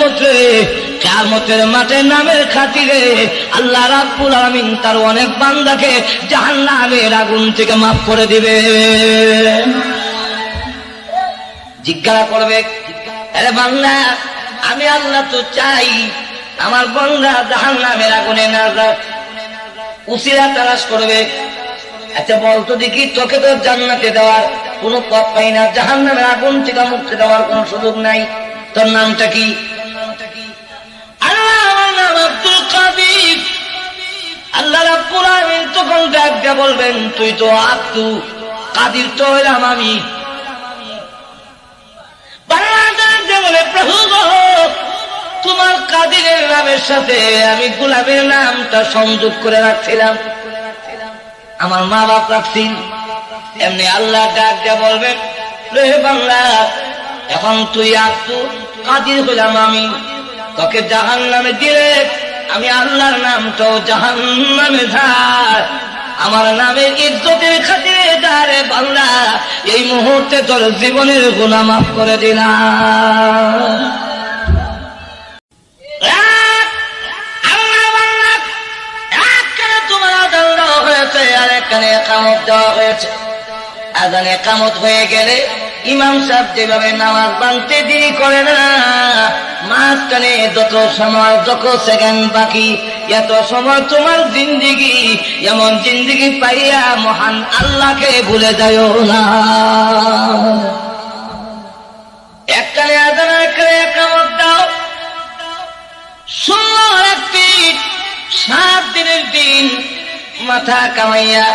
উম্মত রে, কিয়ামতের মাঠে নামের খাতিরে আল্লাহ রাব্বুল আলামিন তার অনেক বান্দাকে জাহান্নামের আগুন থেকে মাফ করে দিবে। জিজ্ঞাসা করবে, আরে বান্দা, আমি আল্লাহ তো চাই আমার বান্দা জাহান্নামের আগুনে না যাক। উসিলা তালাশ করবে, আচ্ছা বলতো দেখি, তোকে তো জান্নাতে দেওয়ার কোনো পথ পাই না, জাহান্নামের আগুন থেকে মুক্তি দেওয়ার কোনো সুযোগ নাই, তোর নামটা কি? আল্লাহ, আমার নাম আব্দুল কাদির। আল্লাহ রাব্বুল আলামিন তখন ডাক দিয়ে বলবেন, তুই তো আব্দুল কাদির, তো হইলাম আমি। বলে, প্রভু গো, তোমার কাদিরের নামের সাথে আমি গোলামের নামটা সংযোগ করে রাখছিলাম, আমার মা বাপ রাখছিল। এমনি আল্লাহ ডাক দিয়ে বলবেন, রে বাংলা, এখন তুই আব্দুল কাদির হইলাম আমি, তোকে জাহান্নামে দিলে আমি আল্লাহর নামটাও জাহান্নামে যায়। আমার নামের ইজ্জতের খাতিরে দাঁড়ে বাংলা, এই মুহূর্তে তোর জীবনের গুনাহ মাফ করে দিলাম। তোমার আযান দেওয়া হয়েছে আর এখানে ইকামত দেওয়া হয়েছে। আযানে ইকামত হয়ে গেলে ইমাম সাহেব যেভাবে নামাজ বাঁধতে দেরি করে না, মাঝখানে যত সময়, যত সেকেন্ড বাকি, এত সময় তোমার জিন্দিগি, এমন জিন্দিগি পাইয়া মহান আল্লাহকে ভুলে যাও না। একখানে আযান, একখানে ইকামত দাও। সুন্দর একটি 7 দিনের দিন মাথা কামাইয়া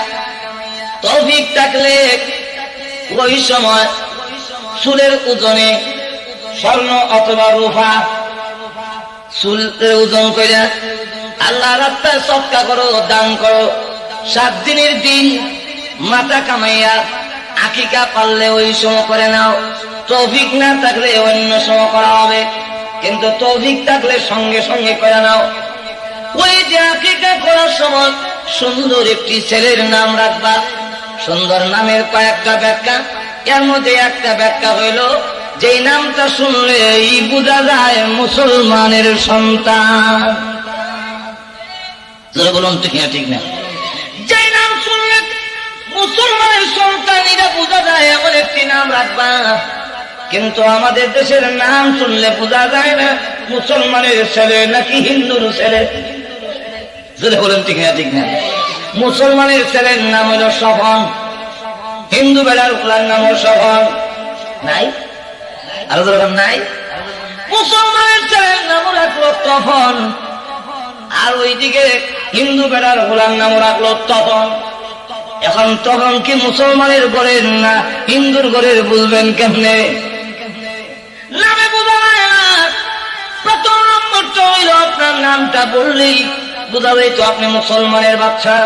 তৌফিক থাকলে ওই সময় চুলের ওজনে স্বর্ণ অথবা রূপা চুলের ওজন করে আল্লাহ রাস্তায় সদকা করো, দান করো। 7 দিনের দিন মাথা কামাইয়া আকিকা পারলে ওই সময় করে নাও, তৌফিক না থাকলে অন্য সময় করা হবে, কিন্তু তৌফিক থাকলে সঙ্গে সঙ্গে করে নাও। ওই যে আকিকা করার সময় সুন্দর একটি ছেলের নাম রাখবা। সুন্দর নামের কয়েকটা ব্যাখ্যা, এর মধ্যে একটা ব্যাখ্যা হইল, যেই নামটা শুনলে বোঝা যায় মুসলমানের সন্তান। বলুন ঠিক না? ঠিক না? যেই নাম শুনলে মুসলমানের সন্তান, এটা বোঝা যায়, এমন একটি নাম রাখবা। কিন্তু আমাদের দেশের নাম শুনলে বোঝা যায় না মুসলমানের ছেলে নাকি হিন্দুর ছেলে। বলুন ঠিক না? ঠিক না? মুসলমানের ছেলের নাম হলো স্বপন, হিন্দু বেলার খোলার নাম হল স্বপন। নাই? আরো দরকার নাই? মুসলমানের ছেলের নাম রাখলো তপন, আর ওইদিকে হিন্দু বেলার খোলার নাম রাখলো তপন। এখন তখন কি মুসলমানের ঘরের না হিন্দুর ঘরের বুঝবেন কেমনে? নামে বোঝা যায় না। প্রথম নম্বরটা হইল, আপনার নামটা বললেই বোঝা যায় তো আপনি মুসলমানের বাচ্চা।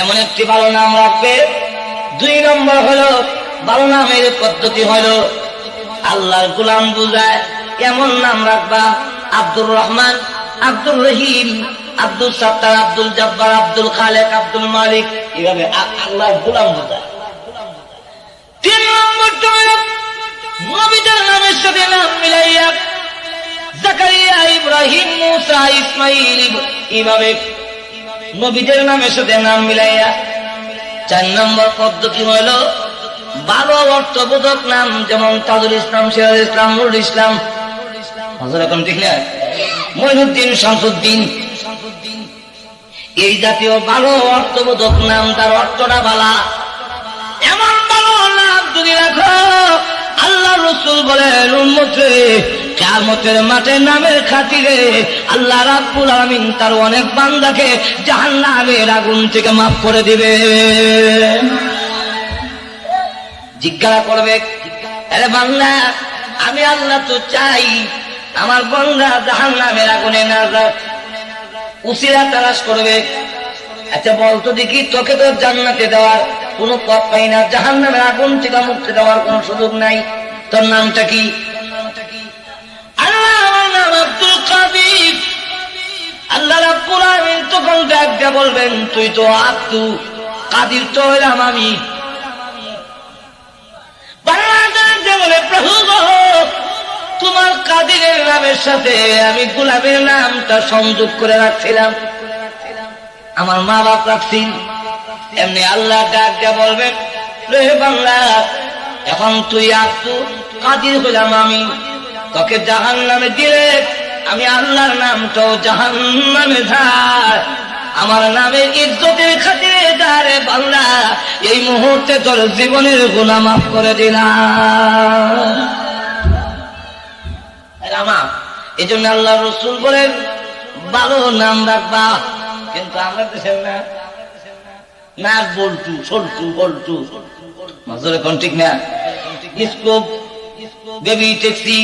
এমন একটি ভালো নাম রাখবে। 2 নম্বর হলো, ভালো নামের পদ্ধতি হলো আল্লাহর গোলাম বুঝায় এমন নাম রাখবা। আব্দুর রহমান, আব্দুর রহিম, আব্দুল সাত্তার, আব্দুল জব্বার, আব্দুল খালেক, আব্দুল মালিক, এভাবে আল্লাহর গোলাম বুঝায়। 3 নম্বরটা হলো নবীদের নামের সাথে নাম মিলাইয়া জাকারিয়া, ইব্রাহিম, মুসা, ইসমাইল, এভাবে নবীদের নামের সাথে নাম মিলাইয়া। 4 নম্বর পদ্ধতি হলো ভালো অর্থবোধক নাম, যেমন তাজুল ইসলাম, সিরাজুল ইসলাম, নুরুল ইসলাম, এখন ঠিক না, মঈনুদ্দিন, শামসুদ্দিন, এই জাতীয় ভালো অর্থবোধক নাম, তার অর্থটা ভালা। এমন ভালো নাম যদি রাখো, আল্লাহ রাসূল বলেন, উম্মত রে, কিয়ামতের মাঠে নামের খাতিরে আল্লাহ রাব্বুল আলামিন তার অনেক বান্দাকে জাহান্নামের আগুন থেকে মাফ করে দিবে। জিজ্ঞাসা করবে, আরে বান্দা, আমি আল্লাহ তো চাই আমার বান্দা জাহান্নামের আগুনে না যাক। উসিলা তালাশ করবে, আচ্ছা বলতো দেখি, তোকে তো জান্নাতে দেওয়ার কোনো পথ পাই না, জাহান্নামের আগুন থেকে মুক্তি দেওয়ার কোনো সুযোগ নাই, তোর নামটা কি? আল্লাহ, আমার নাম আব্দুল কাদির। আল্লাহ রাব্বুল আলামিন তখন ডাক দিয়ে বলবেন, তুই তো আব্দুল কাদির, তো হইলাম আমি। বলে, প্রভু গো, তোমার কাদির নামের সাথে আমি গোলামের নামটা সংযোগ করে রাখছিলাম। আমার মা বাপ রাখছিল, এমনি আল্লাহ ডাক দিয়ে বলবেন, রে বাংলা, এখন তুই আসতু কাদির হইলাম আমি, তোকে জাহান্নামে দিলে আমি আল্লাহর নামটাও জাহান্নামে যায়। আমার নামের ইজ্জতের খাতিরে দাঁড়ে বাংলা, এই মুহূর্তে তোর জীবনের গুনাহ মাফ করে দিলাম। এই জন্য আল্লাহ রসুল বলেন ভালো নাম রাখবা, কিন্তু আমরা দেশের না বলটু সল্টু বল্টু মাজরে কোন ঠিক না, স্কোপ বেবি ট্যাক্সি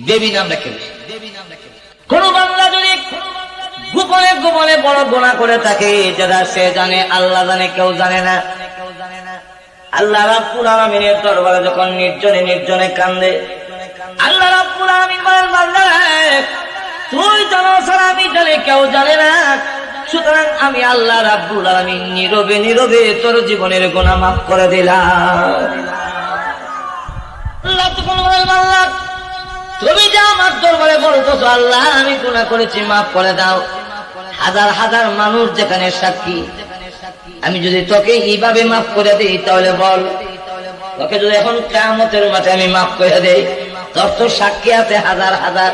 বেবি নাম রাখে। কোন বাংলা যদি গোপনে গোপনে বড় গুনাহ করে থাকে, যারা সে জানে আল্লাহ জানে, কেউ জানে না। আল্লাহ রাব্বুল আলামিনের দরবারে যখন নির্জনে নির্জনে কান্দে, আল্লাহ রাব্বুল আলামিন বলেন, বান্দা তুই জানো ছাড়া আমি জানি, কেউ জানে না। সুতরাং আমি আল্লাহ রাব্বুল আলামিন নীরবে নীরবে তোর জীবনের গুনাহ মাফ করে দিলাম। আল্লাহ তখন বলেন, বান্দা তুমি যা আমার দরবারে বলতেছো আল্লাহ আমি গুনাহ করেছি, মাফ করে দাও। হাজার হাজার মানুষ যেখানে সাক্ষী, আমি যদি তোকে এইভাবে মাফ করে দিই, তাহলে বল, তোকে যদি এখন কিয়ামতের মাঠে আমি মাফ করে দেই, তোর তো সাক্ষী আছে হাজার হাজার,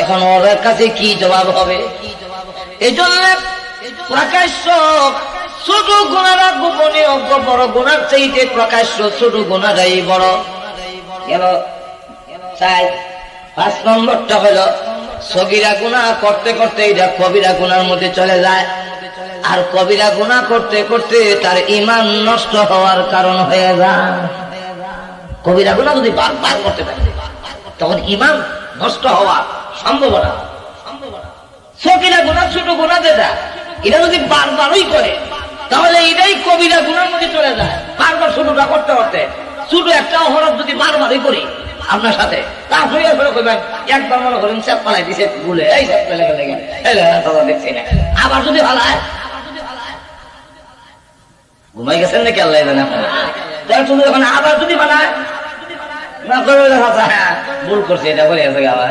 এখন ওর কাছে কি জবাব হবে? এই জন্য প্রকাশ্য ছোট গুনাহরা গোপনীয়, বড় গুনার চাইতে প্রকাশ্য ছোট গুনাহটাই বড়। গেল 5 নম্বরটা হলো সগীরা গুনাহ করতে করতে এটা কবিরা গুনার মধ্যে চলে যায়, আর কবিরা গুনাহ করতে করতে তার ঈমান নষ্ট হওয়ার কারণ হয়ে যায়। কবিরা গুনাহ যদি বারবার করতে থাকে তখন ঈমান নষ্ট হওয়ার সম্ভাবনা। সগীরা গুনাহ ছোট গুনাহ যেটা, এটা যদি বারবারই করে তাহলে এটাই কবিরা গুনার মধ্যে চলে যায়। বারবার ছোটটা করতে করতে ছোট একটা অপরাধ যদি বারবারই করি আপনার সাথে, তারপরে একবার মনে করেন স্যাপ পালাই দিছে ভুলে, এই স্যাপ পেলে গেলে দেখছি না, আবার যদি ভালায় ঘুমাই গেছেন নাকি আল্লাহ জানে আপনারা, যখন আবার যদি বানায় না করে ভুল করছে এটা করে গেছে আবার,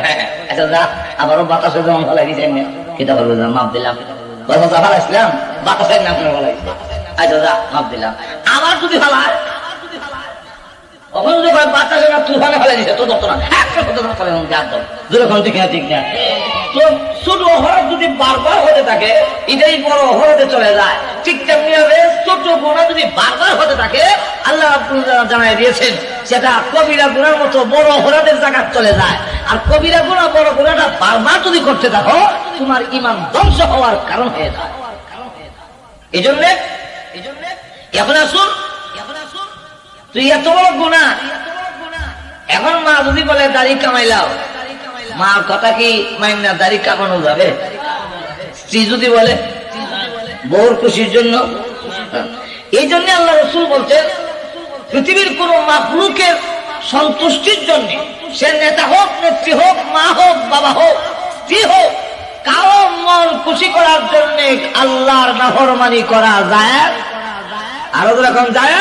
আচ্ছা যা আবারও বাতাসে যেমন ভালাই দিচ্ছেন সেটা বলবো মাপ দিলাম, ভালাইছিলাম বাতাসের না আপনার ভালাই, আচ্ছা যা মাপ দিলাম। আবার যদি ভালায় বাতাসে না তুফানে ফেলে দিচ্ছে, তো দত্ত না ঠিক না। তো ছোট অপরাধ যদি বারবার হতে থাকে এটাই বড় অপরাধে চলে যায়। ঠিক তেমনি ভাবে ছোট গুনাহ যদি বারবার হতে থাকে আল্লাহ জানাই দিয়েছেন সেটা কবিরা গুনার মতো বড় অপরাধের জায়গা চলে যায়। আর কবিরা গুনাহ বড় গুনাহটা বারবার যদি করতে থাকো তোমার ঈমান ধ্বংস হওয়ার কারণ হয়ে যায়। এই জন্য এখন আসুন, তুই এত বড় গুনাহ, এখন মা যদি বলে দাড়ি কামাইলাও, মার কথা কি মাইন না দাড়ি কামানো যাবে? স্ত্রী যদি বলে বউর খুশির জন্য, এই জন্য আল্লাহ রাসূল বলছেন পৃথিবীর কোন মাখলুকের সন্তুষ্টির জন্য, সে নেতা হোক, নেত্রী হোক, মা হোক, বাবা হোক, স্ত্রী হোক, কারো মন খুশি করার জন্য আল্লাহর নাফরমানি করা যায়? আরো রকম যায়।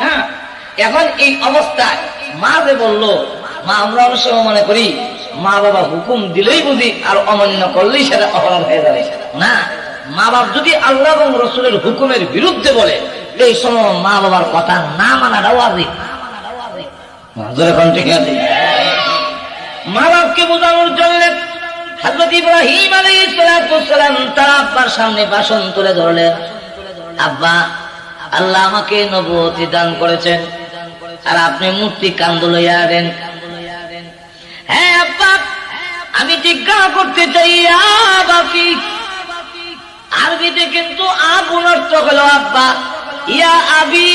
হ্যাঁ, এখন এই অবস্থায় মা যে বললো, মা আমরা অবশ্য মনে করি মা বাবা হুকুম দিলেই বুঝি আর অমান্য করলেই সেটা অপরাধ হয়ে যাবে না। মা বাবা যদি আল্লাহ এবং রসুলের হুকুমের বিরুদ্ধে বলে এই সময় মা বাবার কথা না মানাটাও ওয়াজিব। মা বাপকে বোঝানোর জন্য হযরত ইব্রাহিম আলাইহিস সালাম তার আব্বার সামনে ভাষণ তুলে ধরলেন, আব্বা আল্লাহ আমাকে নবুয়তি দান করেছেন আর আপনি মূর্তি কান্দ লইয়া দেন। হ্যাঁ আব্বা, আমি জিজ্ঞাসা করতে চাই আবাকি, আরবিতে কিন্তু আবুর অর্থ হলো আব্বা, ইয়া আবি,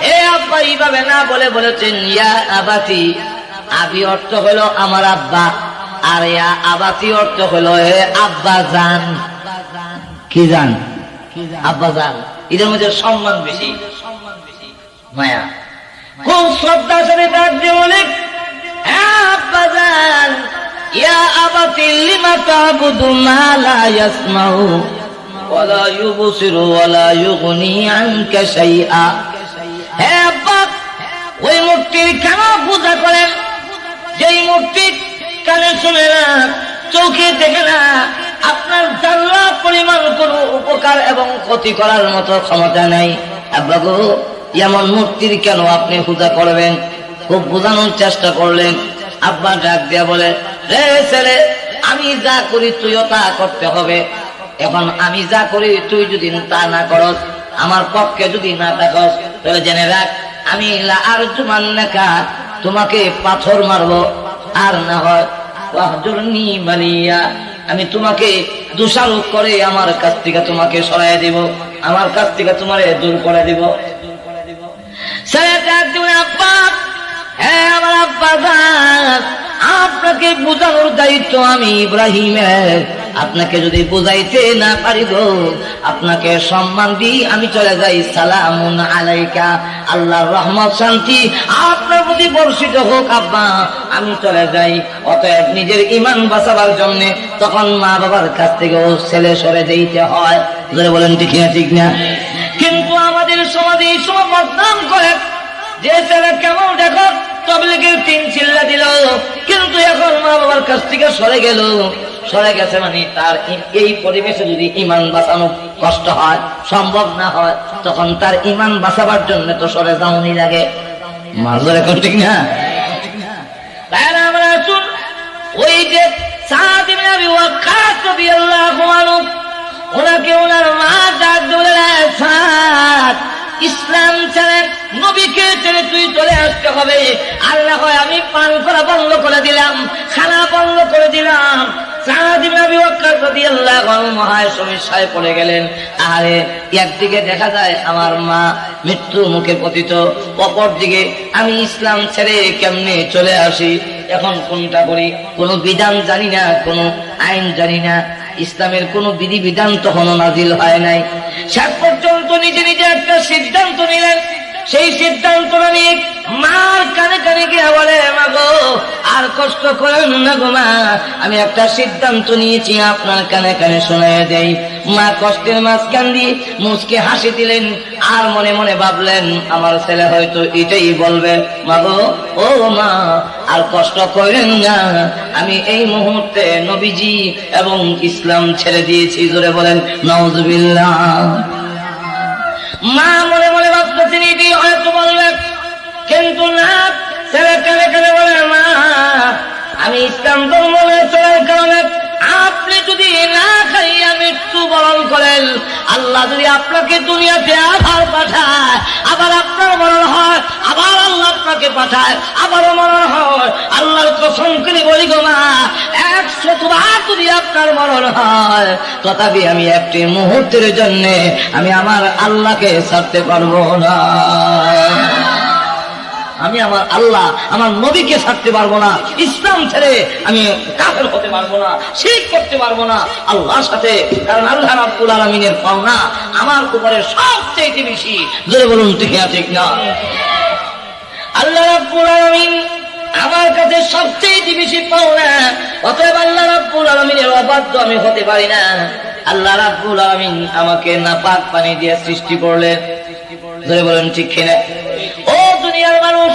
হে আব্বা এইভাবে না বলে বলেছেন ইয়া আবাতি। আবি অর্থ হলো আমার আব্বা, আর ইয়া আবাতি অর্থ হলো হে আব্বা জান। কি জান? আব্বা জান। এদের মধ্যে সম্মান বেশি, মায়া, খুব শ্রদ্ধার সাথে ডাক দিয়ে বলে আব্বা জান, ইয়া আবাতি লিমা তা'বুদু মা লা ইয়াসমাউ ওয়ালা ইউবসিরু ওয়ালা ইউগনি আনকা শাইআ। হে আব্বা, ওই মূর্তির কেন পূজা করেন যেই মূর্তি কানে শুনে না, চোখে দেখে না, আপনার জাল্লা পরিমাণ কোন উপকার এবং ক্ষতি করার মতো ক্ষমতা নাই। আব্বা গো, এমন মূর্তির কেন আপনি পূজা করবেন? খুব বোঝানোর চেষ্টা করলেন। আব্বা ডাক দিয়া বলে, রে ছেলে, আমি যা করি তুইও তা করতে হবে। এখন আমি যা করি তুই যদি তা না করস, আমার পক্ষে যদি না থাকস, তাহলে জেনে রাখ আমি আর জুমান লেখা তোমাকে পাথর মারবো, আর না হয় মালিয়া, আমি তোমাকে দোষারোপ করে আমার কাছ থেকে তোমাকে সরাই দিব, আমার কাছ থেকে তোমার দূর করে দিব। আব্বা, হ্যাঁ আমার আব্বা, আপনাকে বোঝানোর দায়িত্ব আমি ইব্রাহিমের। আপনাকে যদি বুঝাইতে না পারি গো, আপনাকে সম্মান দিই, আমি চলে যাই। সালামুন আলাইকা, আল্লাহর রহমত শান্তি আপনার প্রতি বর্ষিত হোক আব্বা, আমি চলে যাই। অতএব নিজের ঈমান বাঁচাবার জন্য তখন মা বাবার কাছ থেকে ছেলে সরে যেতে হয়। বলেন ঠিক না? ঠিক না? কিন্তু আমাদের সমাজে এই সময় বদনাম করে যে ছেলে কেমন দেখো তবলিগের 3 চিল্লা দিল, কিন্তু এখন মা বাবার কাছ থেকে সরে গেল। সরে গেছে মানে তার এই পরিবেশে যদি ঈমান বাঁচানো কষ্ট হয়, সম্ভব না হয়, তখন তার ঈমান বাঁচাবার জন্য তো সরে যাওয়াই লাগে। মাঝে এখন ঠিক না? তাহলে আমরা শুন, ওই যে সাদ ইবনে আবি ওয়াক্কাস রাদিয়াল্লাহু আনহু, ওনাকে ওনার মা ডাক দিলেন, সাদ, ইসলাম ছেড়ে নবীকে ছেড়ে তুই চলে আসতে হবে, আর না হয় আমি পান করা বন্ধ করে দিলাম, খানা বন্ধ করে দিলাম। সাদ ইবনে আবি ওয়াক্কাস রাদিয়াল্লাহু আনহু মহায় সমস্যায় পড়ে গেলেন। আরে একদিকে দেখা যায় আমার মা মৃত্যু মুখে পতিত, অপর দিকে আমি ইসলাম ছেড়ে কেমনে চলে আসি, এখন কোনটা করি? কোনো বিধান জানি না, কোনো আইন জানি না, ইসলামের কোনো বিধি বিধান তখনও নাজিল হয় নাই। শেষ পর্যন্ত নিজে নিজে একটা সিদ্ধান্ত নিলেন। সেই সিদ্ধান্ত নিয়ে মার কানে কানে গিয়ে বলে, মা গো, আর কষ্ট করেন না গো মা, আমি একটা সিদ্ধান্ত নিয়েছি, আপনার কানে কানে শোনায় দেই। মা কষ্টের মাঝখান দিয়ে মুচকে হাসি দিলেন, আর মনে মনে ভাবলেন আমার ছেলে হয়তো এটাই বলবে, মা গো, ও মা, আর কষ্ট করেন না, আমি এই মুহূর্তে নবীজি এবং ইসলাম ছেড়ে দিয়েছি। জোরে বলেন নাউজুবিল্লাহ। মা মনে মনে ভাবতেছেন এটি হয়তো বলবে, কিন্তু না, ছেলে কানে কানে বলে, মা, আমি ইসলাম ধর্ম চলার কারণে আপনি যদি না খাইয়া মৃত্যু বরণ করেন, আল্লাহ যদি আপনাকে দুনিয়াতে আবার পাঠায়, আবার আপনার মরণ হয়, আবার আল্লাহ আপনাকে পাঠায়, আবারও মরণ হয়, আল্লাহর কসম করে বলি গো মা, 100 বার যদি আপনার মরণ হয়, তথাপি আমি একটি মুহূর্তের জন্য আমি আমার আল্লাহকে ছাড়তে পারবো না। আমি আমার আল্লাহ, আমার নবীকে ছাড়তে পারবো না, ইসলাম ছেড়ে আমি কাফের হতে পারবো না, শিরক করতে পারবো না আল্লাহর সাথে। কারণ আল্লাহ রাব্বুল আলামিনের পাওনা আমার উপরে সবচেয়ে বেশি। জোরে বলুন ঠিক না? ঠিক না? আল্লাহ রাব্বুল আলামিন আমার কাছে সবচেয়ে বেশি পাওনা, অতএব আল্লাহ রাব্বুল আলামিনের অবাধ্য আমি হতে পারি না। আল্লাহ রাব্বুল আলামিন আমাকে নাপাক পানি দিয়ে সৃষ্টি করলেন। জোরে বলুন ঠিক কিনা? ও দুনিয়ার মানুষ,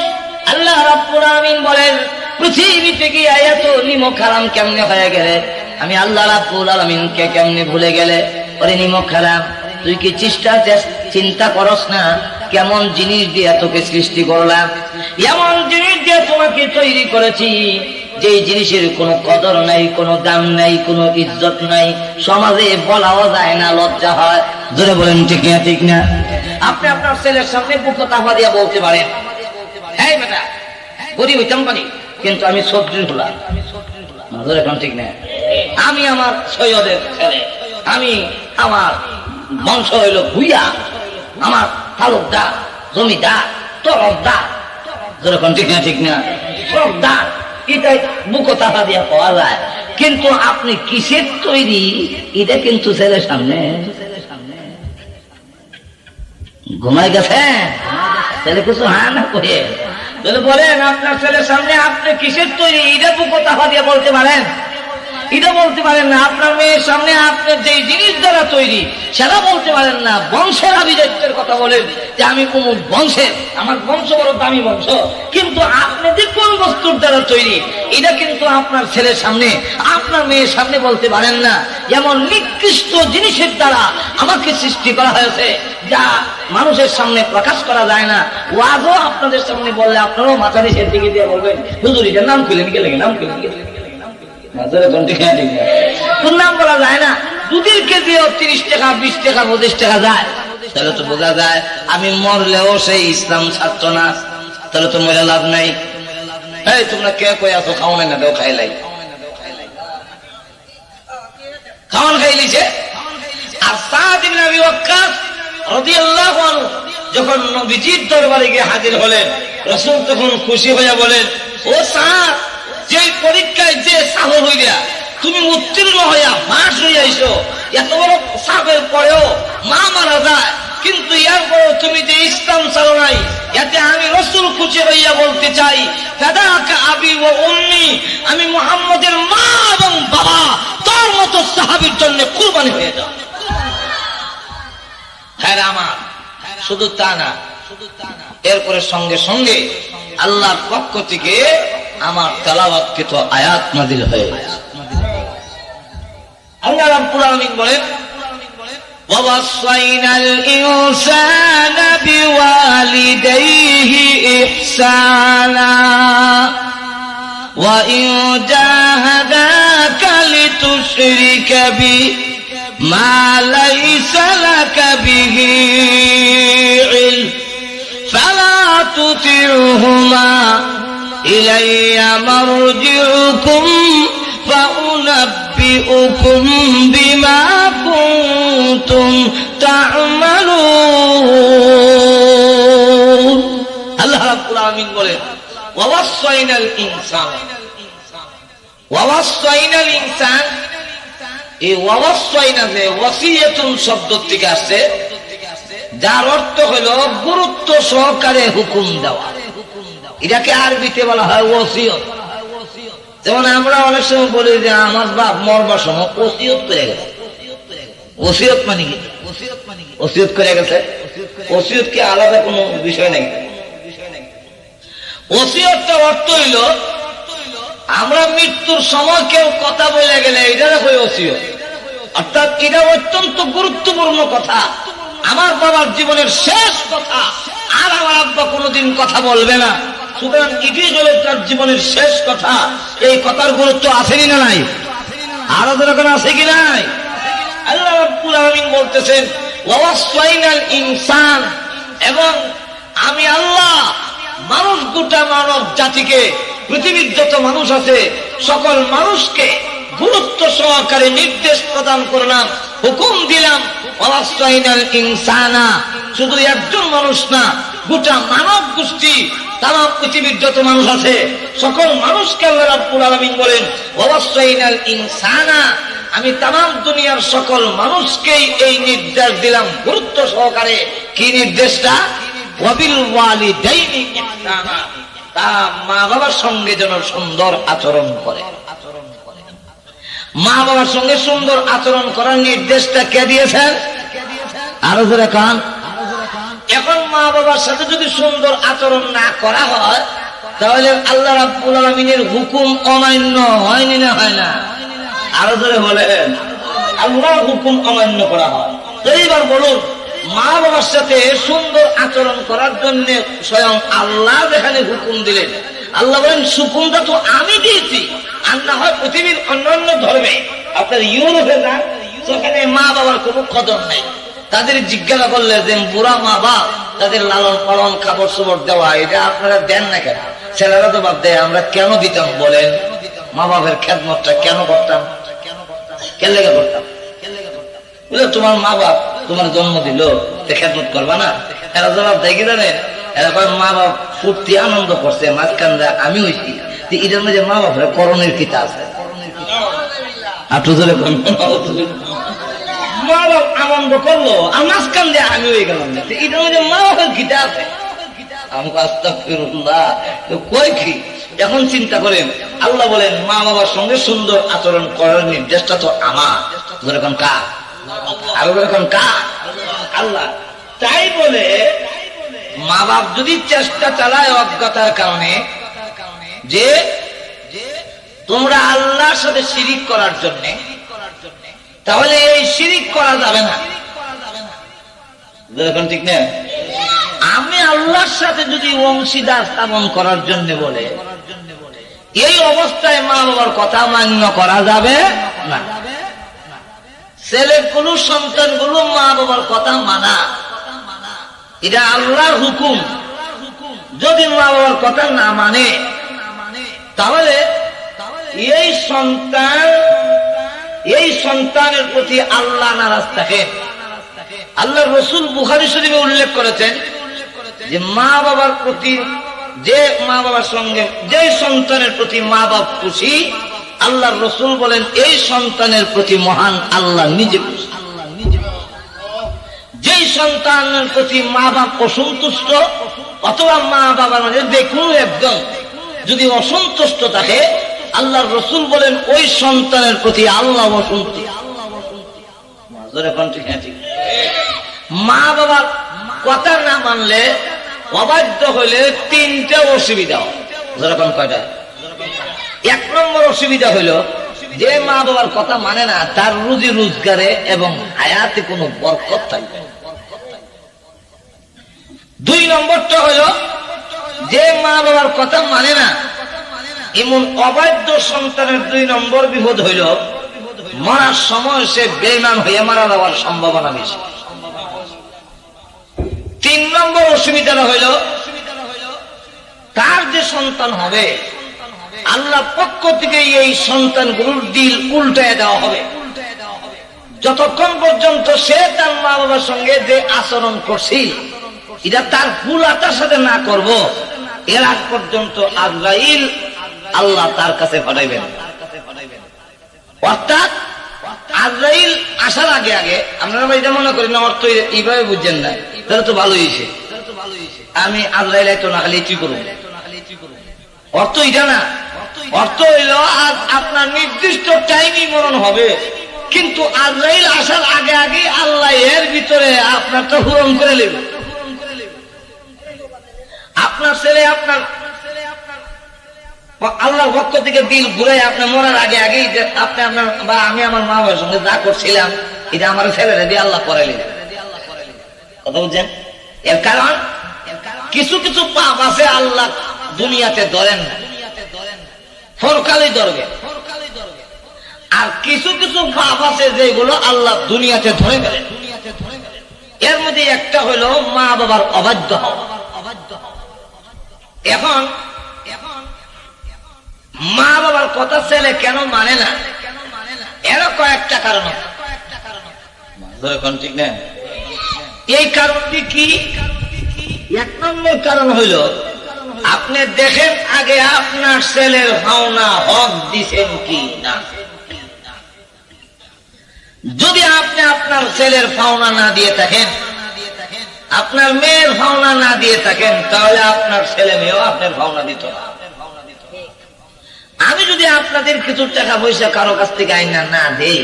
আল্লাহ রাব্বুল আলামিন বলেন, পৃথিবী থেকে এত নিমক হারাম কেমনে হয়ে গেলে? আমি আল্লাহ রাব্বুল আলামিনকে কেমনে ভুলে গেলে? ওরে নিমক হারাম, তুই কি চিন্তা করস না কেমন জিনিস দিয়ে তোকে সৃষ্টি করলাম, এমন জিনিস দিয়ে তোমাকে তৈরি করেছি যে জিনিসের কোনো কদর নাই, কোনো দাম নাই, কোনো ইজ্জত নাই, সমাজে বলাও যায় না, লজ্জা হয়। জোরে বলেন ঠিক না? ঠিক না? আপনি আপনার ছেলের সামনে বুকে তাফা দিয়ে বলতে পারেন, এই বেটা গরিব হইতাম পারি, কিন্তু আমি সবজির হলাম। এখন ঠিক না? আমি আমার সৈয়দের ছেলে, আমি আমার বংশ হইল ভুইয়া, আমার তালুকদার, জমিদার, তরফদার। যেরকম ঠিক না? ঠিক না? তরফদার, এটাই বুকে তাফা দিয়ে পাওয়া যায়, কিন্তু আপনি কিসের তৈরি এটা কিন্তু ছেলের সামনে ঘুমাই গেছে। ছেলে কিছু হ্যাঁ না করে বলেন, আপনার ছেলের সামনে আপনি কিসের তৈরি এটা বুকে তাফা দিয়ে বলতে পারেন? এটা বলতে পারেন না। আপনার মেয়ের সামনে আপনার যে জিনিস দ্বারা তৈরি সেটা বলতে পারেন না। বংশের আভিজাত্যের কথা বলেন যে আমি অমুক বংশের, আমার বংশ বড় দামি বংশ, কিন্তু আপনি যে কোন বস্তুর দ্বারা তৈরি এটা কিন্তু আপনার ছেলের সামনে, আপনার মেয়ের সামনে বলতে পারেন না। যেমন নিকৃষ্ট জিনিসের দ্বারা আমাকে সৃষ্টি করা হয়েছে, যা মানুষের সামনে প্রকাশ করা যায় না, ওয়াজও আপনাদের সামনে বললে আপনারাও মাথা নিচের দিকে দিয়ে বলবেন হুজুর এটার নাম খুলে নিকে লেগে, নাম খুলে নিকে নাম বলা যায় না। দুধের কেজিও 30 টাকা 20 টাকা 25 টাকা যায়, তাহলে তো বোঝা যায় আমি মরলেও সেই ইসলাম ছাড়তো না, তাহলে তো মরে লাভ নাই। এই তোমরা কে কই আছো খাও না, দেও খাইলাই, খাওয়ান খাইলিছে। আর সাদ ইবনে আবি ওয়াক্কাস রাদিয়াল্লাহু আনহু যখন নবীজির দরবারে গিয়ে হাজির হলেন, রাসূল তখন খুশি হইয়া বলেন, ও সাদ, যে পরীক্ষায় যে সাহস হইয়া তুমি উত্তীর্ণ হইয়া পাস হইয়াইছো, এত বড় সাহের পরেও মা মারা যায়, কিন্তু এরপরেও তুমি যে ইসলাম ছাড়ো নাই, এতে আমি রাসূল খুশি হইয়া বলতে চাই, ফাদাকা আবি ওয়া উম্মি, আমি মুহাম্মদের মা এবং বাবা তোর মতো সাহাবীর জন্য কুরবানি হয়ে যাও। হ্যাঁ আমার শুধু তা না, এরপরে সঙ্গে সঙ্গে আল্লাহর পক্ষ থেকে আমার তেলাওয়াতকৃত আয়াত নাযিল হয়ে গেছে। আল্লাহ রাব্বুল আলামিন বলেন, ওয়াসাইনাল ইনসানা বিওয়ালিদাইহি ইহসানা ওয়া ইন জাহাদাকা লিতুশরিকা বি মা লাইসা লাকা বিহি ইলম ফালা তুতিউহুমা ইলাইয়া মারজিউকুম ফাউনাব্বিউকুম বিমা কুনতুম তা'মালুন। আল্লাহ রাব্বুল আলামিন বলেন, ওয়াসাইনাল ইনসান, ওয়াসাইনাল ইনসান, এই ওয়াসাইনা যে ওয়াসিয়াতুন শব্দ থেকে আসছে, যার অর্থ হলো গুরুত্ব সহকারে হুকুম দেওয়া। এটাকে আরবিতে বলা হয় ওসিয়ত। যেমন আমরা অনেক সময় বলি যে আমার বাপ মরবার সময় ওসিয়ত করে গেছে। ওসিয়ত মানে কি? ওসিয়ত করে গেছে, ওসিয়ত কি আলাদা কোনো বিষয় নাই? ওসিয়তটা অর্থ হইল আমরা মৃত্যুর সময় কেউ কথা বলে গেলে এটা কই ওসিয়ত, অর্থাৎ এটা অত্যন্ত গুরুত্বপূর্ণ কথা, আমার বাবার জীবনের শেষ কথা, আর আমার আব্বা কোনোদিন কথা বলবে না, সুতরাং এটি হলো তার জীবনের শেষ কথা। এই কথার গুরুত্ব আছেনি না নাই? আরো যেরকম আছে কি নাই? আল্লাহ রাব্বুল আলামিন বলতেছেন, ওয়াসাইনাল ইনসান, এবং আমি আল্লাহ মানুষ গোটা মানব জাতিকে, পৃথিবীর যত মানুষ আছে সকল মানুষকে গুরুত্ব সহকারে নির্দেশ প্রদান করলাম, হুকুম দিলাম, ওয়াসাইনাল ইনসানা, শুধু একজন মানুষ না, গোটা মানব গোষ্ঠী, তাম পৃথিবীর যত মানুষ আছে সকল মানুষকে আল্লাহ রাব্বুল আলামিন বলেন, ওয়াসাইনাল ইনসানা, আমি তাম দুনিয়ার সকল মানুষকেই এই নির্দেশ দিলাম গুরুত্ব সহকারে। কি নির্দেশটা? ওয়াবিল ওয়ালিদাইনি ইহসানা, তা মা বাবার সঙ্গে যেন সুন্দর আচরণ করে। মা বাবার সঙ্গে সুন্দর আচরণ করার নির্দেশটা কে দিয়েছেন? আরো জোরে কান। এখন মা বাবার সাথে যদি সুন্দর আচরণ না করা হয়, তাহলে আল্লাহ রাব্বুল আলামিনের হুকুম অমান্য হয়নি না হয় না? আরো জোরে বলেন, আল্লাহর হুকুম অমান্য করা হয়। এইবার বলুন, মা বাবার সাথে সুন্দর আচরণ করার জন্য স্বয়ং আল্লাহ যেখানে হুকুম দিলেন, আল্লাহ বলেন হুকুমটা তো আমি দিয়েছি, আর না হয় পৃথিবীর অন্যান্য ধর্মে, আপনার ইউরোপে যান, সেখানে মা বাবার কোনো কদর নেই। তাদের জিজ্ঞাসা করলে যে বুড়া মা বাপ, তাদের লালন পালন, খাবার সবর দেওয়া, এটা আপনারা দেন না কেন? ছেলেরা তো বাপ দেয়, আমরা কেন দিতাম বলেন? মা বাপের খেদমতটা কেন করতাম? কেন লেগে করতাম? তোমার মা বাপ তোমার জন্ম দিল, খেদমত করবা না? এরা জবাব দেয় কি জানেন? এরা মা বাপ ফুর্তি আনন্দ করছে, মাঝখান আমি হইছি, এটার মধ্যে মা বাপের করণের কিতা আছে? আটু ধরে মা বাপ আনন্দ করলো, আর মাঝখান দিয়ে আমি হয়ে গেলাম, এটার মধ্যে মা বাপের কিতা আছে? আমাকে আস্তাগফিরুল্লাহ, কই কি? এখন চিন্তা করেন, আল্লাহ বলেন মা বাবার সঙ্গে সুন্দর আচরণ করার নির্দেশটা তো আমার, যেরকম কার, আরো যেরকম কার, আল্লাহ। তাই বলে মা বাপ যদি চেষ্টা চালায় অজ্ঞতার কারণে যে তোমরা আল্লাহর সাথে শিরিক করার জন্য, তাহলে এই শিরিক করা যাবে না। যেরকম ঠিক না, আমি আল্লাহর সাথে যদি অংশীদার স্থাপন করার জন্য বলে, এই অবস্থায় মা বাবার কথা মান্য করা যাবে না। ছেলেগুলো সন্তানগুলো মা বাবার কথা মানা, এটা আল্লাহর হুকুম। যদি মা বাবার কথা না মানে, তাহলে এই সন্তানের প্রতি আল্লাহ নারাজ থাকে। আল্লাহ রসুল বুখারী শরীফে উল্লেখ করেছেন যে মা বাবার প্রতি, যে মা বাবার সঙ্গে যে সন্তানের প্রতি মা বাপ খুশি, আল্লাহ রসুল বলেন এই সন্তানের প্রতি মহান আল্লাহ নিজে খুশি। যেই সন্তানের প্রতি মা বাপ অসন্তুষ্ট, অথবা মা বাবার মাঝে দেখুন একজন যদি অসন্তুষ্ট থাকে, আল্লাহ রসুল বলেন ওই সন্তানের প্রতি আল্লাহ অসন্তুষ্ট। মা বাবার কথা না মানলে, অবাধ্য হলে তিনটা অসুবিধা। যেরকম কয়টা? এক নম্বর অসুবিধা হলো যে মা বাবার কথা মানে না, তার রুজি রোজগারে এবং হায়াতে কোনো বরকত থাকবে। দুই নম্বরটা হলো যে মা বাবার কথা মানে না, এমন অবাধ্য সন্তানের দুই নম্বর বিপদ হইল মরার সময় সে বেঈমান হয়ে মারা যাওয়ার সম্ভাবনা বেশি। তিন নম্বর অসুবিধাটা হইল তার যে সন্তান হবে, আল্লাহ পক্ষ থেকে এই সন্তানগুলোর দিল উল্টায় দেওয়া হবে। যতক্ষণ পর্যন্ত সে তার মা বাবার সঙ্গে যে আচরণ করছি, এটা তার ভুল আতার সাথে না করব, এর আগ পর্যন্ত আজরাইল আল্লাহ তার কাছে পাঠাইবেন। অর্থাৎ আজরাইল আসার আগে আগে, আপনারা এটা মনে করেন অর্থ এইভাবে বুঝছেন না, তাহলে তো ভালো হয়েছে, আমি আজরাইল তো না খালি কি করব, অর্থ এটা না। অর্থ হইল আজ আপনার নির্দিষ্ট টাইমই মরণ হবে, কিন্তু আজরাইল আসার আগে আগে আল্লাহ এর ভিতরে আপনার তো পূরণ করে নেবে। আপনার ছেলে আপনার আল্লাহর পক্ষ থেকে দিল ঘুরে আপনার মরার আগে আগেই আপনি আপনার বা আমি আমার মা বাবার সঙ্গে যা করছিলাম, এটা আমার ছেলেরা দিয়ে আল্লাহ করাইলেন। কথা বুঝছেন? এর কারণ কিছু কিছু পাপ আছে আল্লাহ দুনিয়াতে ধরেন না, পরকালে ধরবে। আর কিছু কিছু পাপ আছে যেগুলো আল্লাহ দুনিয়াতে ধরে গেলেন। এর মধ্যে একটা হলো মা বাবার অবাধ্য হওয়া। এখন মা বাবার কথা ছেলে কেন মানে না, এর কয়েকটা কারণ আছে। ঠিক না? এই কারণটি কি? এক নম্বর কারণ হইল আপনি দেখেন আগে আপনার ছেলের পাওনা হক দিছেন কি না। যদি আপনি আপনার ছেলের পাওনা না দিয়ে থাকেন, আপনার মেয়ের পাওনা না দিয়ে থাকেন, তাহলে আপনার ছেলে মেয়েও আপনার পাওনা দিত না। আমি যদি আপনাদের কিছু টাকা পয়সা কারো কাছ থেকে আইনা না দেই,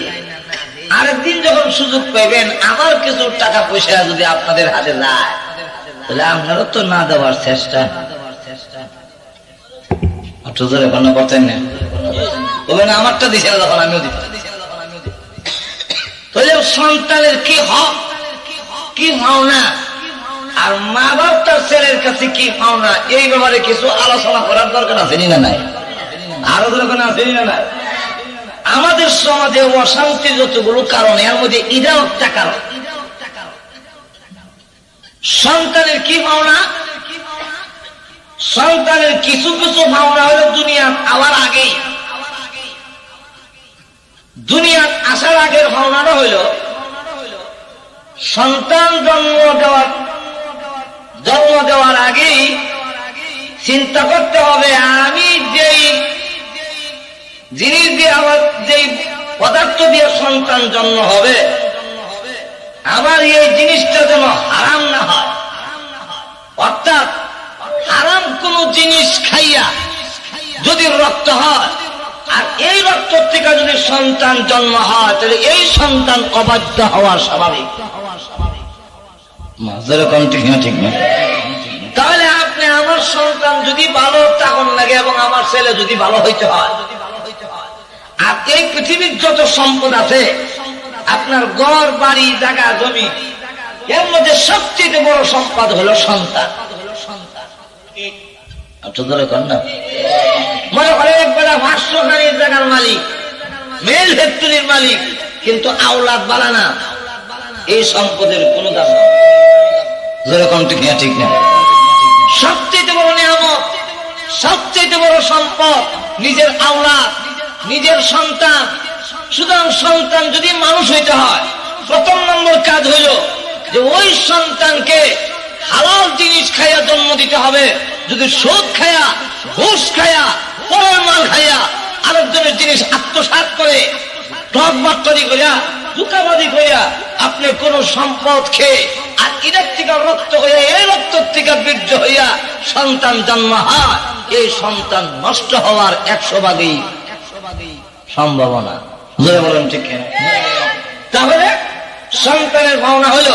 আরেকদিন যখন সুযোগ পাইবেন আমার কিছু টাকা পয়সা যদি আপনাদের হাতে যায়, তাহলে আপনারও তো না দেওয়ার চেষ্টা। করতেন না, বলবেন আমারটা দিছে না, তখন আমিও দিতাম। তাহলে সন্তানের কি হক, কি পাওনা, আর মা বাপ তার ছেলের কাছে কি পাওনা, এই ব্যাপারে কিছু আলোচনা করার দরকার আছে না নাই? আরো দরকার আছে না নাই? আমাদের সমাজে অশান্তি যতগুলো কারণ, এর মধ্যে এটাও একটা কারণ। সন্তানের কি পাওনা? সন্তানের কিছু কিছু ভাবনা হলো দুনিয়া আবার আগেই, দুনিয়া আসার আগের ভাবনাটা হইল সন্তান জন্ম দেওয়ার আগেই চিন্তা করতে হবে আমি যেই জিনিস দিয়ে আমার যেই পদার্থ দিয়ে সন্তান জন্ম হবে, আমার এই জিনিসটা যেন হারাম না হয়। অর্থাৎ হারাম কোন জিনিস খাইয়া যদি রক্ত হয়, আর এই রক্ত থেকে যদি সন্তান জন্ম হয়, তাহলে এই সন্তান অবাধ্য হওয়া স্বাভাবিক। যেরকম ঠিক না, ঠিক না? তাহলে আপনি আমার সন্তান যদি ভালো তখন লাগে, এবং আমার ছেলে যদি ভালো হইতে হয়, আর এই পৃথিবীর যত সম্পদ আছে, আপনার ঘর বাড়ি জায়গা জমি, এর মধ্যে সবচেয়ে বড় সম্পদ হলো সন্তান। মনে করে একবেলা 500 খানির জায়গার মালিক, মেল ফ্যাক্টরির মালিক, কিন্তু আওলাদ বালা না, এই সম্পদের কোন দাম নেই। যেরকম ঠিক না, ঠিক না? সবচেয়ে বড় নিয়ামত, সবচেয়ে বড় সম্পদ নিজের আওলাদ, নিজের সন্তান। সুতরাং সন্তান যদি মানুষ হইতে হয়, প্রথম নম্বর কাজ হইল যে ওই সন্তানকে হালাল জিনিস খাইয়া জন্ম দিতে হবে। যদি সুদ খায়া, ঘুষ খায়া, পরের মাল খাইয়া, আরেকজনের জিনিস আত্মসাৎ করে, ঠক বাট্টারি করিয়া, ধোঁকাবাজি করিয়া আপনি কোন সম্পদ খেয়ে, আর এটার থেকে রক্ত হইয়া, এই রক্ত থেকে বীর্য হইয়া সন্তান জন্ম হয়, এই সন্তান নষ্ট হওয়ার 100 ভাগই সম্ভাবনা। বুঝে বলেন ঠিক না? তাহলে সন্তানের ভাবনা হলো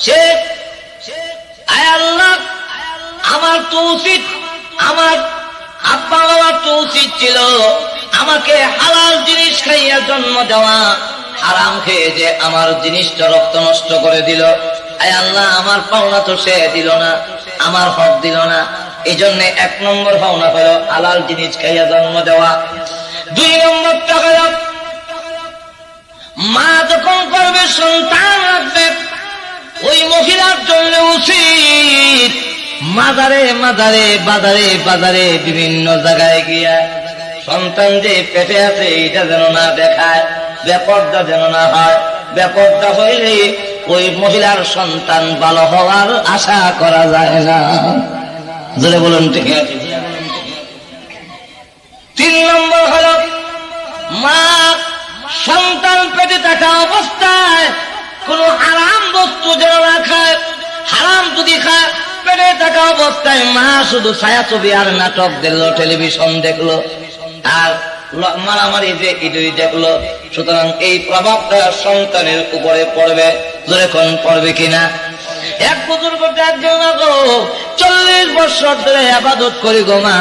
সে, আয় আল্লাহ, আমার তো উচিত, আমার আব্বা বাবার তো উচিত ছিল আমাকে হালাল জিনিস খাইয়া জন্ম দেওয়া, হারাম খেয়ে যে আমার জিনিসটা রক্ত নষ্ট করে দিল। আয় আল্লাহ, আমার পাওনা তো সে দিল না, আমার হক দিল না। এই জন্য 1 নম্বর পাওনা হলো হালাল জিনিস খাইয়া জন্ম দেওয়া। 2 নম্বরটা হলো মা যখন করবে সন্তান রাখবে, ওই মহিলার জন্য উচিত মাজারে মাজারে, বাজারে বাজারে, বিভিন্ন জায়গায় গিয়া সন্তান যে পেটে আছে এটা যেন না দেখায়, বেপর্দা যেন না হয়। বেপর্দা হইলে ওই মহিলার সন্তান ভালো হওয়ার আশা করা যায় না। যদি বলুন ঠিক আছে। 3 নম্বর হল মা সন্তান পেটে থাকা অবস্থায় কোন হারাম বস্তু যেন না খায়। হারাম যদি খায়, পেটে থাকা অবস্থায় মা শুধু ছায়াছবি আর নাটক দেখলো, টেলিভিশন দেখলো, আর মারামারি যে ইডুই দেখলো। সুতরাং এই প্রভাবটা সন্তানের উপরে পড়বে। যখন পড়বে কিনা, এক বুজুর্গ একজন 40 বছর ধরে ইবাদত করি গো মা,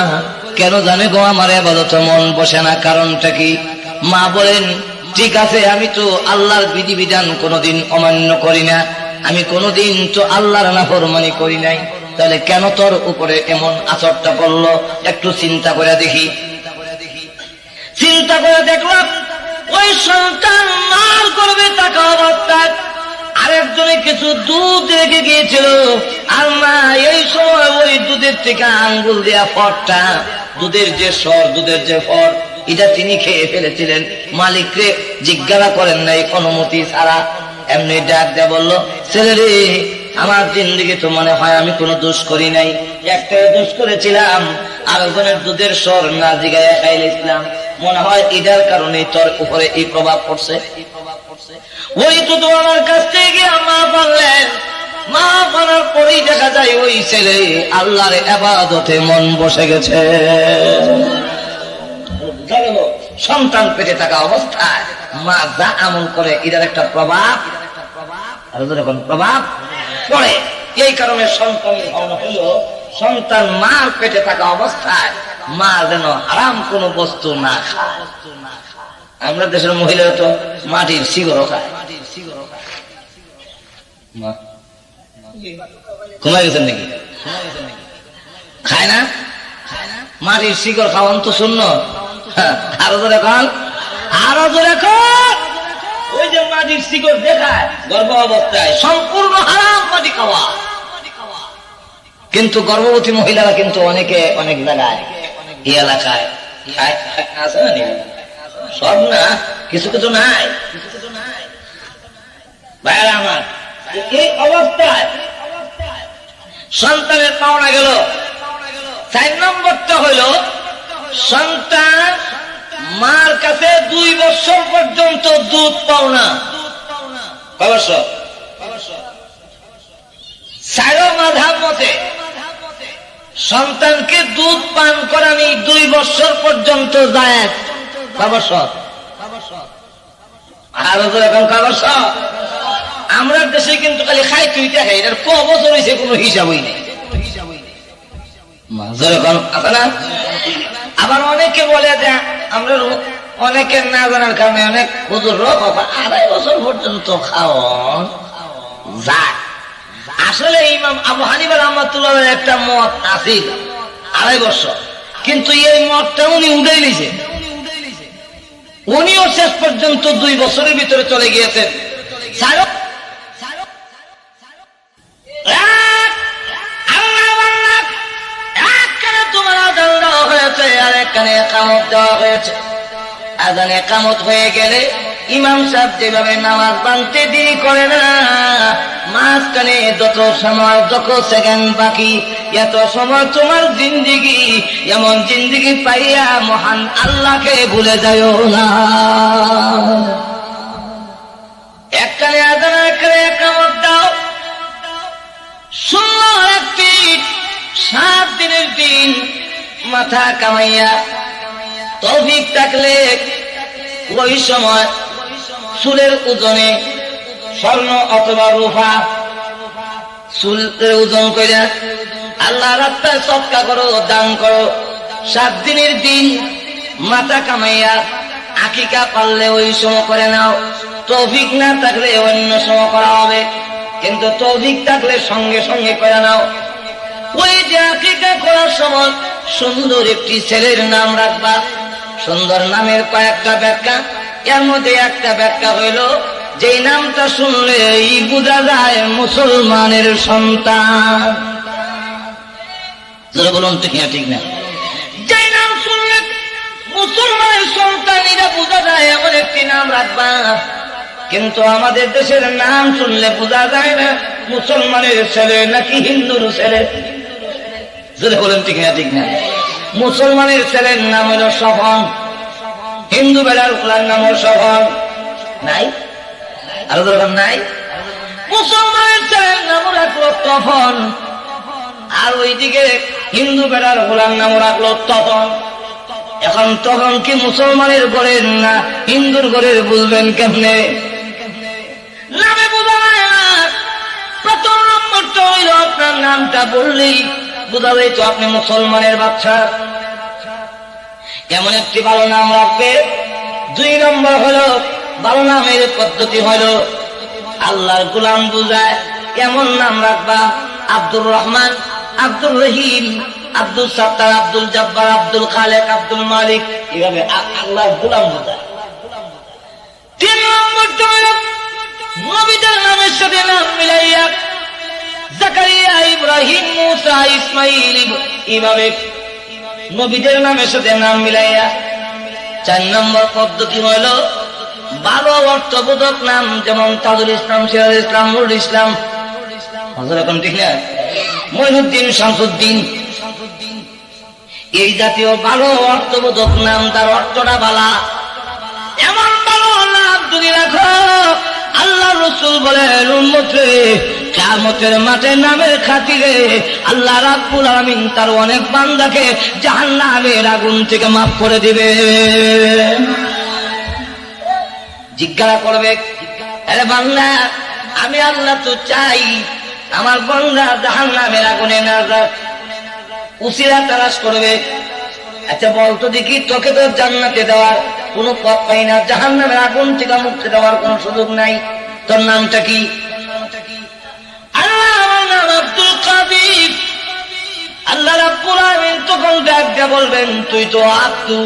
কেন জানে গো আমার ইবাদতে মন বসে না, কারণটা কি? মা বলেন, ঠিক আছে, আমি তো আল্লাহর বিধিবিধান কোনোদিন অমান্য করি না, আমি কোনোদিন তো আল্লাহর নাফরমানি করি নাই, তাহলে কেন তোর উপরে এমন আচরটা করলো? একটু চিন্তা করে দেখি। চিন্তা করে দেখলাম ওই সন্তান মার করবে থাকা অবস্থায় আরেকজনে কিছু দুধ রেখে গিয়েছিল, আর মা এই সময় ওই দুধের থেকে আঙ্গুল দেয়া ফটটা, দুধের যে স্বর, দুধের যে ফট, এটা তিনি খেয়ে ফেলেছিলেন। মালিকরে জিজ্ঞাসা করেন নাই অনুমতি ছাড়া, এমনি ডাক দেয়া বললো, ছেলে রে, আমার জিন্দেগি তো মনে হয় আমি কোনো দোষ করি নাই, একটাই দোষ করেছিলাম, আরেকজনের দুধের স্বর না জিগায় খাইলেছিলাম, মনে হয় এটার কারণে তোর উপরে এই প্রভাব পড়ছে। ওই দুধ আমার কাছ থেকে গিয়ে মা বললেন, মা বলার পরেই দেখা যায় ওই ছেলে আল্লাহর ইবাদতে মন বসে গেছে। সন্তান পেটে থাকা অবস্থায় মা যা আমল করে এটার একটা প্রভাব, আর যখন প্রভাব পড়ে, এই কারণে সন্তানের ভাবনা হলো সন্তান মার পেটে থাকা অবস্থায় মা যেন হারাম কোন বস্তু না খায়। আমরা দেশের মহিলা তো মাটির সিগারও খায়। ঘুমাই গেছেন নাকি? খায় না? মাটির শিকড় খাওয়ান তো শূন্য। আরো জোরে খান, আরো জোরে খান। ওই যে মাটির শিকড় দেখায় গর্ভ অবস্থায়, সম্পূর্ণ হারাম মাটি খাওয়া। কিন্তু গর্ভবতী মহিলারা কিন্তু অনেকে অনেক জায়গায়, এই এলাকায় আছে না, সব না, কিছু কিছু নাই ভাইরা আমার। এই অবস্থায় সন্তানের পাওনা গেল। 4 নম্বরটা হইল সন্তান মার কাছে 2 বছর পর্যন্ত দুধ পাওনা। কয় বছর? 4 মাযহাব মতে সন্তানকে দুধ পান করানি 2 বছর পর্যন্ত জায়েজ। কয় বছর? আর এখন কয় বছর? আমরা দেশে কিন্তু খালি খাই তুই খাই, এটার ক বছর হয়েছে কোনো হিসাবই নেই। আবার অনেকে বলে যে আমরা অনেকের না জানার কারণে অনেক হুজুর 2.5 বছর পর্যন্ত খাওয়ান যায়। আসলে ইমাম আবু হানিফা রাহমাতুল্লাহ একটা মত আছে 2.5 বছর, কিন্তু এই মতটা উনি উড়াই নিয়েছে। উনিও শেষ পর্যন্ত 2 বছরের ভিতরে চলে গিয়েছেন। আযানে কামত হয়ে গেলে ইমাম সাহেব যেভাবে নামাজ বাঁধতে দেরি করে না, মাঝখানে যত সময় যত সেকেন্ড বাকি, এত সময় তোমার জিন্দিগি, এমন জিন্দিগি পাইয়া মহান আল্লাহকে ভুলে যাও না। একখানে আযান একখানে কামত দাও। সুন্দর একটি 7 দিনের দিন মাথা কামাইয়া তৌফিক থাকলে ওই সময় চুলের ওজনে স্বর্ণ অথবা রূপা চুলের ওজন করে আল্লাহ রাস্তায় সদকা করো, দান করো। 7 দিনের দিন মাথা কামাইয়া আকিকা পারলে ওই সময় করে নাও। তৌফিক না থাকলে অন্য সময় করা হবে, কিন্তু তৌফিক থাকলে সঙ্গে সঙ্গে করে নাও। ওই যে আকিকা করার সময় সুন্দর একটি ছেলের নাম রাখবা। সুন্দর নামের কয়েকটা ব্যাখ্যা, এর মধ্যে একটা ব্যাখ্যা হইল যেই নামটা শুনলে বোঝা যায় মুসলমানের সন্তান। যারা বলুন ঠিক না ঠিক না? যেই নাম শুনলে মুসলমানের সন্তান এটা বোঝা যায় এমন একটি নাম রাখবা। কিন্তু আমাদের দেশের নাম শুনলে বোঝা যায় না মুসলমানের ছেলে নাকি হিন্দুর ছেলে। যারা বলুন ঠিক না ঠিক না? মুসলমানের ছেলের নাম হলো সফন, হিন্দু বেলার খোলার নাম হল সফন। নাই আরো দরকার নাই? মুসলমানের ছেলের নাম রাখলো তফন, আর ওইদিকে হিন্দু বেলার খোলার নাম রাখলো তফন। এখন তখন কি মুসলমানের ঘরের না হিন্দুর ঘরের বুঝবেন কেমনে? নামে বোঝা যায় না। প্রথম নম্বরটা হইল আপনার নামটা বললেই বোঝা যায় তো আপনি মুসলমানের বাচ্চা। এমন একটি ভালো নাম রাখবে। 2 নম্বর হলো ভালো নামের পদ্ধতি হলো আল্লাহর গোলাম বুঝায় এমন নাম রাখবা। আব্দুর রহমান, আব্দুর রহিম, আব্দুল সাত্তার, আব্দুল জব্বার, আব্দুল খালেক, আব্দুল মালিক, এভাবে আল্লাহর গোলাম বুঝায়। 3 নম্বরটা হলো নবীদের নামের সাথে নাম মিলাইয়া জাকারিয়া, ইব্রাহিম, মুসা, ইসমাইল, এভাবে নবীদের নামের সাথে নাম মিলাইয়া। 4 নম্বর পদ্ধতি হইল ভালো অর্থবোধক নাম, যেমন তাজুল ইসলাম, সিরাজুল ইসলাম, নুরুল ইসলাম, এখন ঠিক না, মঈনুদ্দিন, শামসুদ্দিন, এই জাতীয় ভালো অর্থবোধক নাম, তার অর্থটা বালা। এমন ভালো নাম যদি রাখো, আল্লাহ রাসূল বলেন উম্মত রে, কিয়ামতের মাঠে নামের খাতিরে আল্লাহ রাব্বুল আলামিন তার অনেক বান্দাকে জাহান্নামের আগুন থেকে মাফ করে দিবে। জিজ্ঞাসা করবে, আরে বান্দা, আমি আল্লাহ তো চাই আমার বান্দা জাহান্নামের আগুনে না যাক। উসিলা তালাশ করবে, আচ্ছা বলতো দেখি, তোকে তো জান্নাতে দেওয়ার কোনো পথ পাই না, জাহান্নামের আগুন থেকে মুক্তি দেওয়ার কোনো সুযোগ নাই, তোর নামটা কি? আল্লাহ রাব্বুল আলামিন তখন ডাক দিয়ে বলবেন, তুই তো আব্দু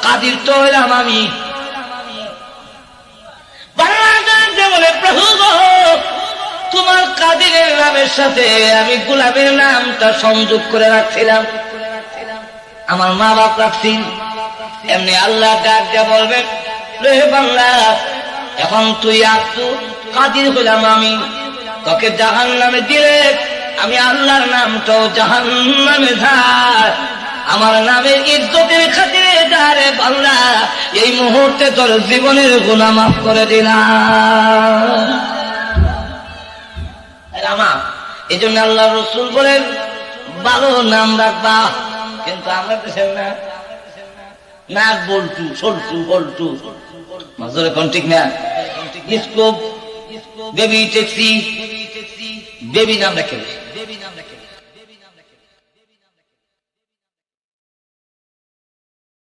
কাদির, তো হইলাম আমি। বলে, প্রভু গো, তোমার কাদিরের নামের সাথে আমি গোলামের নামটা সংযোগ করে রাখছিলাম, আমার মা বাপ রাখছিল। এমনি আল্লাহ ডাক দিয়ে বলবেন, রে বাংলা, এখন তুই আব্দু কাদির হইলাম আমি, তোকে জাহান্নামে দিলে আমি আল্লাহর নামটাও জাহান্নামে যায়। আমার নামের ইজ্জতের খাতিরে দাঁড়ে বাংলা, এই মুহূর্তে তোর জীবনের গুনাহ মাফ করে দিলাম। এই জন্য আল্লাহ রাসূল বলেন, ভালো নাম রাখবা। কিন্তু আমরা দেশের না নাক বল্টু সল্টু বল্টু মাজরে কোন ঠিক না স্কোপ বেবি ট্যাক্সি বেবি নাম রাখে